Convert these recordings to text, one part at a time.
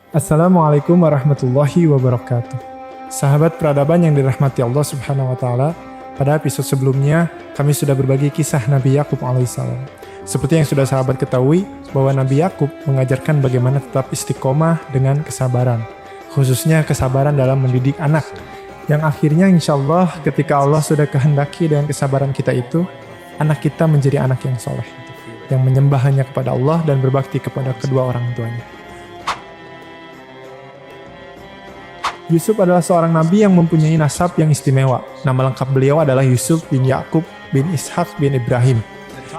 Assalamualaikum warahmatullahi wabarakatuh. Sahabat peradaban yang dirahmati Allah Subhanahu wa taala, pada episode sebelumnya kami sudah berbagi kisah Nabi Yakub alaihissalam. Seperti yang sudah sahabat ketahui, bahwa Nabi Yakub mengajarkan bagaimana tetap istiqomah dengan kesabaran, khususnya kesabaran dalam mendidik anak. Yang akhirnya insya Allah ketika Allah sudah kehendaki dengan kesabaran kita itu, anak kita menjadi anak yang soleh, yang menyembah hanya kepada Allah dan berbakti kepada kedua orang tuanya. Yusuf adalah seorang nabi yang mempunyai nasab yang istimewa. Nama lengkap beliau adalah Yusuf bin Yakub bin Ishak bin Ibrahim.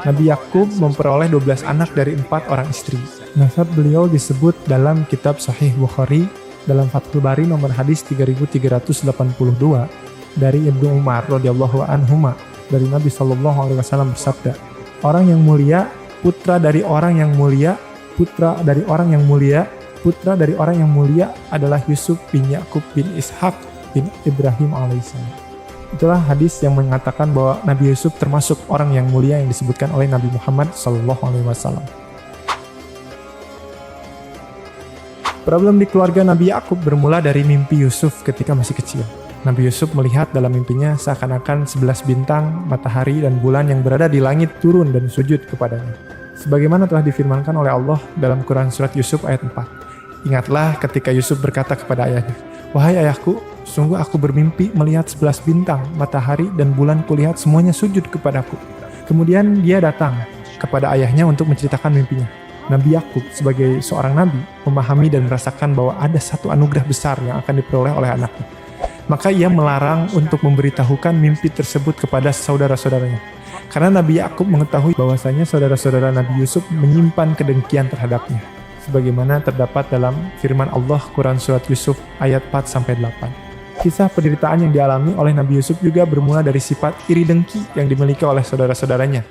Nabi Yakub memperoleh 12 anak dari 4 orang istri. Nasab beliau disebut dalam kitab Sahih Bukhari dalam Fathul Bari nomor hadis 3382 dari Ibnu Umar radhiyallahu anhuma dari Nabi sallallahu alaihi wasallam bersabda, orang yang mulia, putra dari orang yang mulia, putra dari orang yang mulia, putra dari orang yang mulia adalah Yusuf bin Yakub bin Ishak bin Ibrahim alaihissalam. Itulah hadis yang mengatakan bahwa Nabi Yusuf termasuk orang yang mulia yang disebutkan oleh Nabi Muhammad SAW. Problem di keluarga Nabi Yakub bermula dari mimpi Yusuf ketika masih kecil. Nabi Yusuf melihat dalam mimpinya seakan-akan 11 bintang, matahari, dan bulan yang berada di langit turun dan sujud kepadanya. Sebagaimana telah difirmankan oleh Allah dalam Quran Surat Yusuf ayat 4. Ingatlah ketika Yusuf berkata kepada ayahnya, "Wahai ayahku, sungguh aku bermimpi melihat 11 bintang, matahari, dan bulan kulihat semuanya sujud kepadaku." Kemudian dia datang kepada ayahnya untuk menceritakan mimpinya. Nabi Yakub sebagai seorang nabi memahami dan merasakan bahwa ada satu anugerah besar yang akan diperoleh oleh anaknya. Maka ia melarang untuk memberitahukan mimpi tersebut kepada saudara-saudaranya. Karena Nabi Yakub mengetahui bahwasanya saudara-saudara Nabi Yusuf menyimpan kedengkian terhadapnya. Sebagaimana terdapat dalam firman Allah Quran Surat Yusuf ayat 4-8. Kisah penderitaan yang dialami oleh Nabi Yusuf juga bermula dari sifat iri dengki yang dimiliki oleh saudara-saudaranya.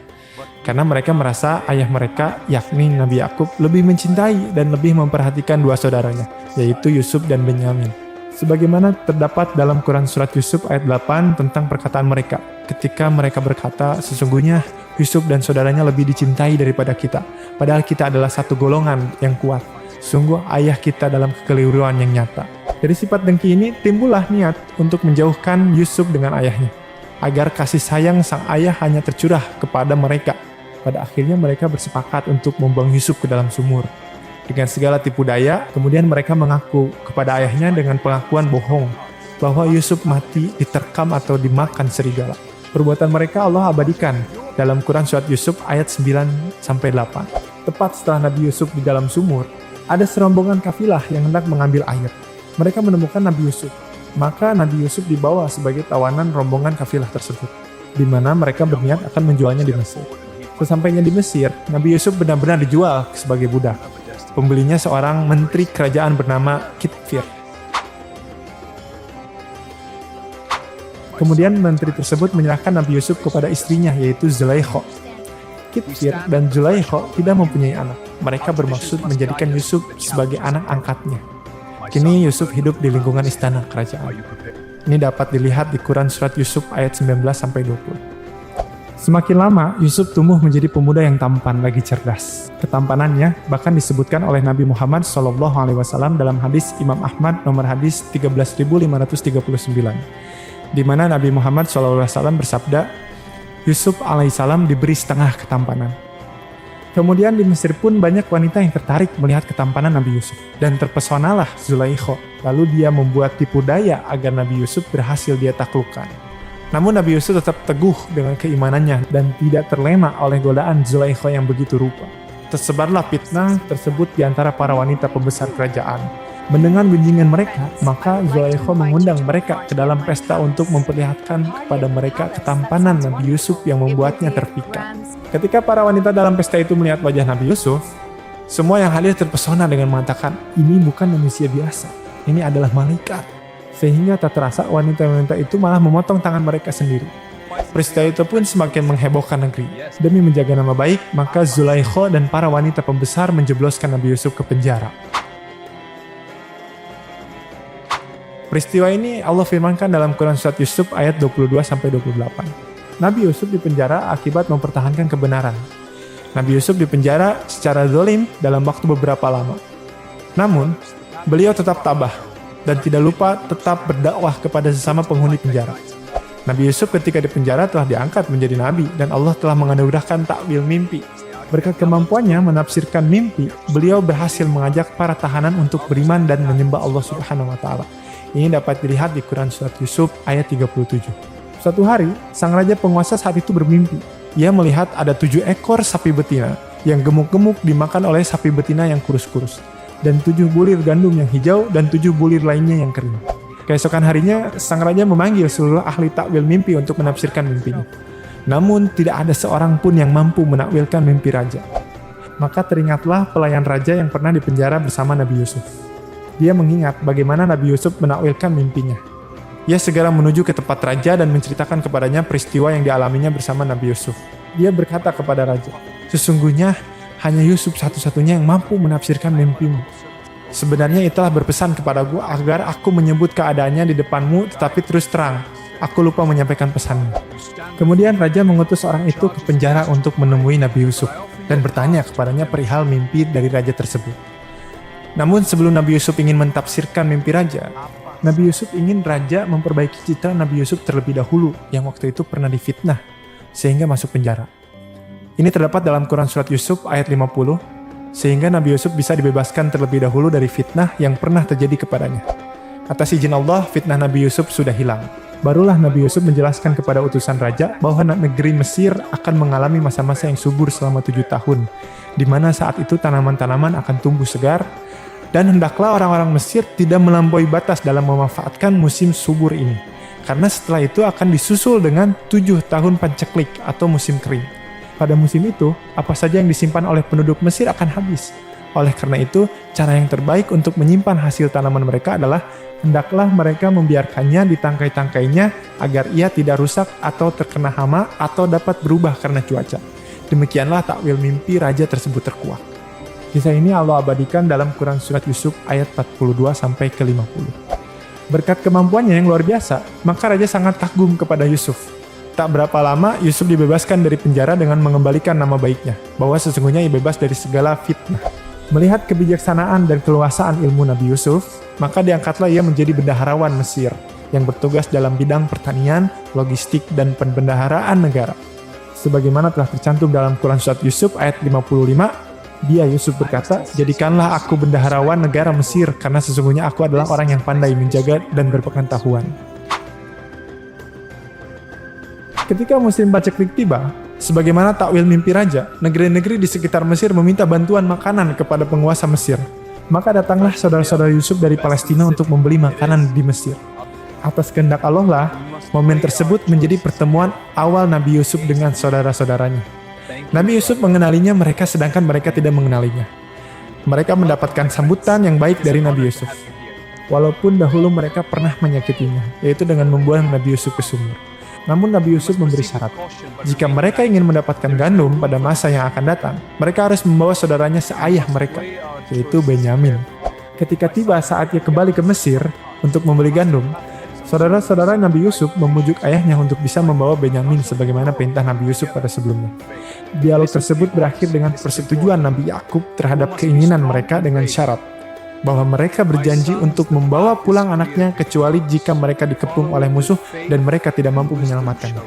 Karena mereka merasa ayah mereka, yakni Nabi Yakub, lebih mencintai dan lebih memperhatikan dua saudaranya, yaitu Yusuf dan Benyamin. Sebagaimana terdapat dalam Quran Surat Yusuf ayat 8 tentang perkataan mereka. Ketika mereka berkata, sesungguhnya Yusuf dan saudaranya lebih dicintai daripada kita. Padahal kita adalah satu golongan yang kuat. Sungguh ayah kita dalam kekeliruan yang nyata. Dari sifat dengki ini timbullah niat untuk menjauhkan Yusuf dengan ayahnya. Agar kasih sayang sang ayah hanya tercurah kepada mereka. Pada akhirnya mereka bersepakat untuk membuang Yusuf ke dalam sumur. Dengan segala tipu daya, kemudian mereka mengaku kepada ayahnya dengan pengakuan bohong bahwa Yusuf mati diterkam atau dimakan serigala. Perbuatan mereka Allah abadikan dalam Quran Surat Yusuf ayat 9-8. Tepat setelah Nabi Yusuf di dalam sumur, ada serombongan kafilah yang hendak mengambil air. Mereka menemukan Nabi Yusuf. Maka Nabi Yusuf dibawa sebagai tawanan rombongan kafilah tersebut, di mana mereka berniat akan menjualnya di Mesir. Sesampainya di Mesir, Nabi Yusuf benar-benar dijual sebagai budak. Pembelinya seorang menteri kerajaan bernama Kitfir. Kemudian menteri tersebut menyerahkan Nabi Yusuf kepada istrinya, yaitu Zulaikha. Kitfir dan Zulaikha tidak mempunyai anak. Mereka bermaksud menjadikan Yusuf sebagai anak angkatnya. Kini Yusuf hidup di lingkungan istana kerajaan. Ini dapat dilihat di Quran Surat Yusuf ayat 19-20. Semakin lama, Yusuf tumbuh menjadi pemuda yang tampan lagi cerdas. Ketampanannya bahkan disebutkan oleh Nabi Muhammad SAW dalam hadis Imam Ahmad nomor hadis 13.539. Di mana Nabi Muhammad SAW bersabda, Yusuf alaihissalam diberi setengah ketampanan. Kemudian di Mesir pun banyak wanita yang tertarik melihat ketampanan Nabi Yusuf. Dan terpesonalah Zulaikha. Lalu dia membuat tipu daya agar Nabi Yusuf berhasil dia taklukkan. Namun Nabi Yusuf tetap teguh dengan keimanannya dan tidak terlena oleh godaan Zulaikha yang begitu rupa. Tersebarlah fitnah tersebut di antara para wanita pembesar kerajaan. Mendengar gunjingan mereka, maka Zulaikha mengundang mereka ke dalam pesta untuk memperlihatkan kepada mereka ketampanan Nabi Yusuf yang membuatnya terpikat. Ketika para wanita dalam pesta itu melihat wajah Nabi Yusuf, semua yang hadir terpesona dengan mengatakan, ini bukan manusia biasa, ini adalah malaikat. Sehingga tak terasa wanita-wanita itu malah memotong tangan mereka sendiri. Peristiwa itu pun semakin menghebohkan negeri. Demi menjaga nama baik, maka Zulaikha dan para wanita pembesar menjebloskan Nabi Yusuf ke penjara. Peristiwa ini Allah firmankan dalam Quran Surat Yusuf ayat 22-28. Nabi Yusuf dipenjara akibat mempertahankan kebenaran. Nabi Yusuf dipenjara secara zalim dalam waktu beberapa lama. Namun, Beliau tetap tabah dan tidak lupa tetap berdakwah kepada sesama penghuni penjara. Nabi Yusuf ketika di penjara telah diangkat menjadi nabi dan Allah telah menganugerahkan takwil mimpi. Berkat kemampuannya menafsirkan mimpi, beliau berhasil mengajak para tahanan untuk beriman dan menyembah Allah Subhanahu wa taala. Ini dapat dilihat di Quran surat Yusuf ayat 37. Suatu hari, sang raja penguasa saat itu bermimpi. Ia melihat ada 7 ekor sapi betina yang gemuk-gemuk dimakan oleh sapi betina yang kurus-kurus, dan 7 bulir gandum yang hijau dan 7 bulir lainnya yang kering. Keesokan harinya, sang raja memanggil seluruh ahli takwil mimpi untuk menafsirkan mimpinya. Namun, tidak ada seorang pun yang mampu menakwilkan mimpi raja. Maka teringatlah pelayan raja yang pernah dipenjara bersama Nabi Yusuf. Dia mengingat bagaimana Nabi Yusuf menakwilkan mimpinya. Ia segera menuju ke tempat raja dan menceritakan kepadanya peristiwa yang dialaminya bersama Nabi Yusuf. Dia berkata kepada raja, "Sesungguhnya hanya Yusuf satu-satunya yang mampu menafsirkan mimpimu. Sebenarnya ia telah berpesan kepadaku agar aku menyebut keadaannya di depanmu, tetapi terus terang, aku lupa menyampaikan pesannya." Kemudian raja mengutus orang itu ke penjara untuk menemui Nabi Yusuf dan bertanya kepadanya perihal mimpi dari raja tersebut. Namun sebelum Nabi Yusuf ingin mentafsirkan mimpi raja, Nabi Yusuf ingin raja memperbaiki citra Nabi Yusuf terlebih dahulu yang waktu itu pernah difitnah sehingga masuk penjara. Ini terdapat dalam Quran surat Yusuf ayat 50, sehingga Nabi Yusuf bisa dibebaskan terlebih dahulu dari fitnah yang pernah terjadi kepadanya. Atas izin Allah, fitnah Nabi Yusuf sudah hilang. Barulah Nabi Yusuf menjelaskan kepada utusan raja bahwa negeri Mesir akan mengalami masa-masa yang subur selama 7 tahun, di mana saat itu tanaman-tanaman akan tumbuh segar, dan hendaklah orang-orang Mesir tidak melampaui batas dalam memanfaatkan musim subur ini, karena setelah itu akan disusul dengan 7 tahun panceklik atau musim kering. Pada musim itu, apa saja yang disimpan oleh penduduk Mesir akan habis. Oleh karena itu, cara yang terbaik untuk menyimpan hasil tanaman mereka adalah hendaklah mereka membiarkannya di tangkai-tangkainya agar ia tidak rusak atau terkena hama atau dapat berubah karena cuaca. Demikianlah takwil mimpi raja tersebut terkuak. Kisah ini Allah abadikan dalam Quran surat Yusuf ayat 42 sampai ke 50. Berkat kemampuannya yang luar biasa, maka raja sangat kagum kepada Yusuf. Tak berapa lama, Yusuf dibebaskan dari penjara dengan mengembalikan nama baiknya, bahwa sesungguhnya ia bebas dari segala fitnah. Melihat kebijaksanaan dan keluasaan ilmu Nabi Yusuf, maka diangkatlah ia menjadi bendaharawan Mesir, yang bertugas dalam bidang pertanian, logistik, dan pembendaharaan negara. Sebagaimana telah tercantum dalam Quran surat Yusuf ayat 55, dia Yusuf berkata, "Jadikanlah aku bendaharawan negara Mesir, karena sesungguhnya aku adalah orang yang pandai menjaga dan berpengetahuan." Ketika musim paceklik tiba, sebagaimana takwil mimpi raja, negeri-negeri di sekitar Mesir meminta bantuan makanan kepada penguasa Mesir. Maka datanglah saudara-saudara Yusuf dari Palestina untuk membeli makanan di Mesir. Atas kehendak Allah lah, momen tersebut menjadi pertemuan awal Nabi Yusuf dengan saudara-saudaranya. Nabi Yusuf mengenalinya mereka sedangkan mereka tidak mengenalinya. Mereka mendapatkan sambutan yang baik dari Nabi Yusuf. Walaupun dahulu mereka pernah menyakitinya, yaitu dengan membuang Nabi Yusuf ke sumur. Namun Nabi Yusuf memberi syarat. Jika mereka ingin mendapatkan gandum pada masa yang akan datang, mereka harus membawa saudaranya seayah mereka, yaitu Benyamin. Ketika tiba saatnya kembali ke Mesir untuk membeli gandum, saudara-saudara Nabi Yusuf memujuk ayahnya untuk bisa membawa Benyamin sebagaimana perintah Nabi Yusuf pada sebelumnya. Dialog tersebut berakhir dengan persetujuan Nabi Yakub terhadap keinginan mereka dengan syarat bahwa mereka berjanji untuk membawa pulang anaknya kecuali jika mereka dikepung oleh musuh dan mereka tidak mampu menyelamatkannya.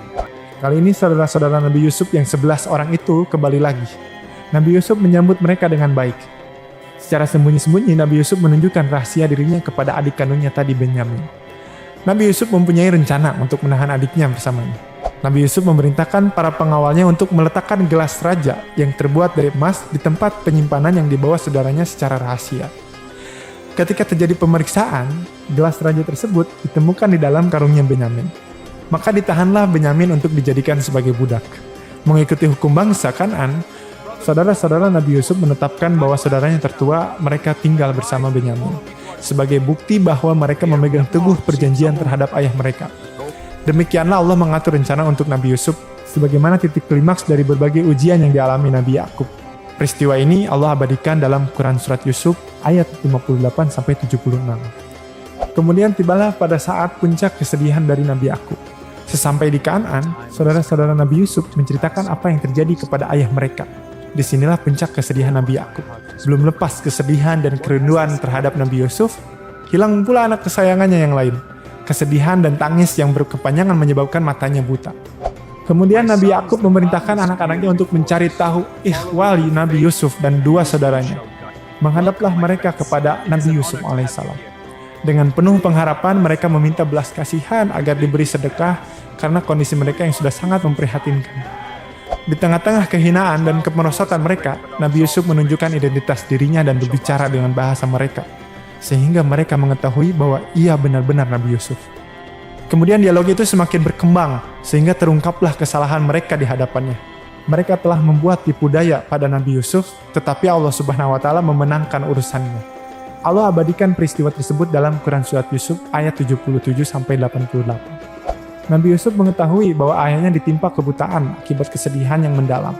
Kali ini saudara-saudara Nabi Yusuf yang 11 orang itu kembali lagi. Nabi Yusuf menyambut mereka dengan baik. Secara sembunyi-sembunyi Nabi Yusuf menunjukkan rahasia dirinya kepada adik kandungnya tadi Benyamin. Nabi Yusuf mempunyai rencana untuk menahan adiknya bersamanya. Nabi Yusuf memerintahkan para pengawalnya untuk meletakkan gelas raja yang terbuat dari emas di tempat penyimpanan yang dibawa saudaranya secara rahasia. Ketika terjadi pemeriksaan, gelas raja tersebut ditemukan di dalam karungnya Benyamin. Maka ditahanlah Benyamin untuk dijadikan sebagai budak. Mengikuti hukum bangsa Kan'an, saudara-saudara Nabi Yusuf menetapkan bahwa saudaranya tertua mereka tinggal bersama Benyamin, sebagai bukti bahwa mereka memegang teguh perjanjian terhadap ayah mereka. Demikianlah Allah mengatur rencana untuk Nabi Yusuf, sebagaimana titik klimaks dari berbagai ujian yang dialami Nabi Yakub. Peristiwa ini Allah abadikan dalam Quran surat Yusuf ayat 58-76. Kemudian tibalah pada saat puncak kesedihan dari Nabi Yakub. Sesampai di Kan'an, saudara-saudara Nabi Yusuf menceritakan apa yang terjadi kepada ayah mereka. Disinilah puncak kesedihan Nabi Yakub. Belum lepas kesedihan dan kerinduan terhadap Nabi Yusuf, hilang pula anak kesayangannya yang lain. Kesedihan dan tangis yang berkepanjangan menyebabkan matanya buta. Kemudian Nabi Yakub memerintahkan anak-anaknya untuk mencari tahu ikhwali Nabi Yusuf dan dua saudaranya. Menghadaplah mereka kepada Nabi Yusuf alaihissalam. Dengan penuh pengharapan mereka meminta belas kasihan agar diberi sedekah karena kondisi mereka yang sudah sangat memprihatinkan. Di tengah-tengah kehinaan dan kemerosotan mereka, Nabi Yusuf menunjukkan identitas dirinya dan berbicara dengan bahasa mereka, sehingga mereka mengetahui bahwa ia benar-benar Nabi Yusuf. Kemudian dialog itu semakin berkembang, sehingga terungkaplah kesalahan mereka di hadapannya. Mereka telah membuat tipu daya pada Nabi Yusuf, tetapi Allah Subhanahu wa Ta'ala memenangkan urusannya. Allah abadikan peristiwa tersebut dalam Quran Surat Yusuf ayat 77-88. Nabi Yusuf mengetahui bahwa ayahnya ditimpa kebutaan akibat kesedihan yang mendalam.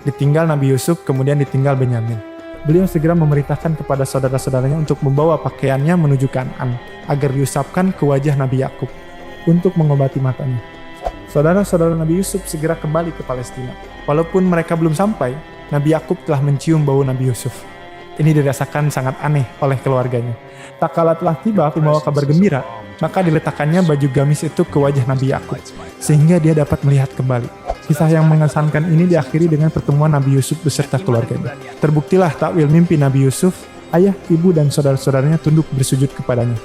Ditinggal Nabi Yusuf, kemudian ditinggal Benyamin. Beliau segera memerintahkan kepada saudara-saudaranya untuk membawa pakaiannya menuju Kan'an, agar diusapkan ke wajah Nabi Yakub untuk mengobati matanya. Saudara-saudara Nabi Yusuf segera kembali ke Palestina. Walaupun mereka belum sampai, Nabi Yakub telah mencium bau Nabi Yusuf. Ini dirasakan sangat aneh oleh keluarganya. Tak kala telah tiba pembawa kabar gembira, maka diletakkannya baju gamis itu ke wajah Nabi Yakub, sehingga dia dapat melihat kembali. Kisah yang mengesankan ini diakhiri dengan pertemuan Nabi Yusuf beserta keluarganya. Terbuktilah takwil mimpi Nabi Yusuf, ayah, ibu, dan saudara-saudaranya tunduk bersujud kepadanya.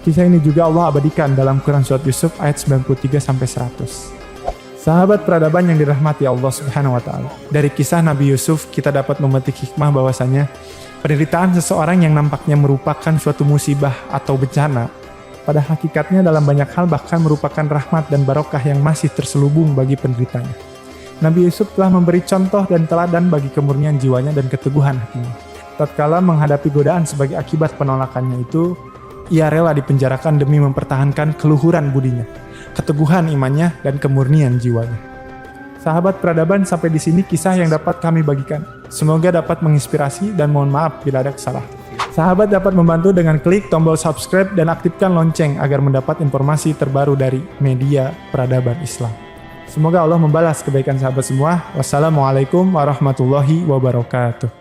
Kisah ini juga Allah abadikan dalam Quran Surat Yusuf ayat 93-100. Sahabat peradaban yang dirahmati Allah Subhanahu wa Ta'ala. Dari kisah Nabi Yusuf, kita dapat memetik hikmah bahwasanya penderitaan seseorang yang nampaknya merupakan suatu musibah atau bencana, pada hakikatnya dalam banyak hal bahkan merupakan rahmat dan barokah yang masih terselubung bagi penderitanya. Nabi Yusuf telah memberi contoh dan teladan bagi kemurnian jiwanya dan keteguhan hatinya. Tatkala menghadapi godaan sebagai akibat penolakannya itu, ia rela dipenjarakan demi mempertahankan keluhuran budinya, keteguhan imannya, dan kemurnian jiwanya. Sahabat peradaban, sampai di sini kisah yang dapat kami bagikan. Semoga dapat menginspirasi dan mohon maaf bila ada kesalahan. Sahabat dapat membantu dengan klik tombol subscribe dan aktifkan lonceng agar mendapat informasi terbaru dari media peradaban Islam. Semoga Allah membalas kebaikan sahabat semua. Wassalamualaikum warahmatullahi wabarakatuh.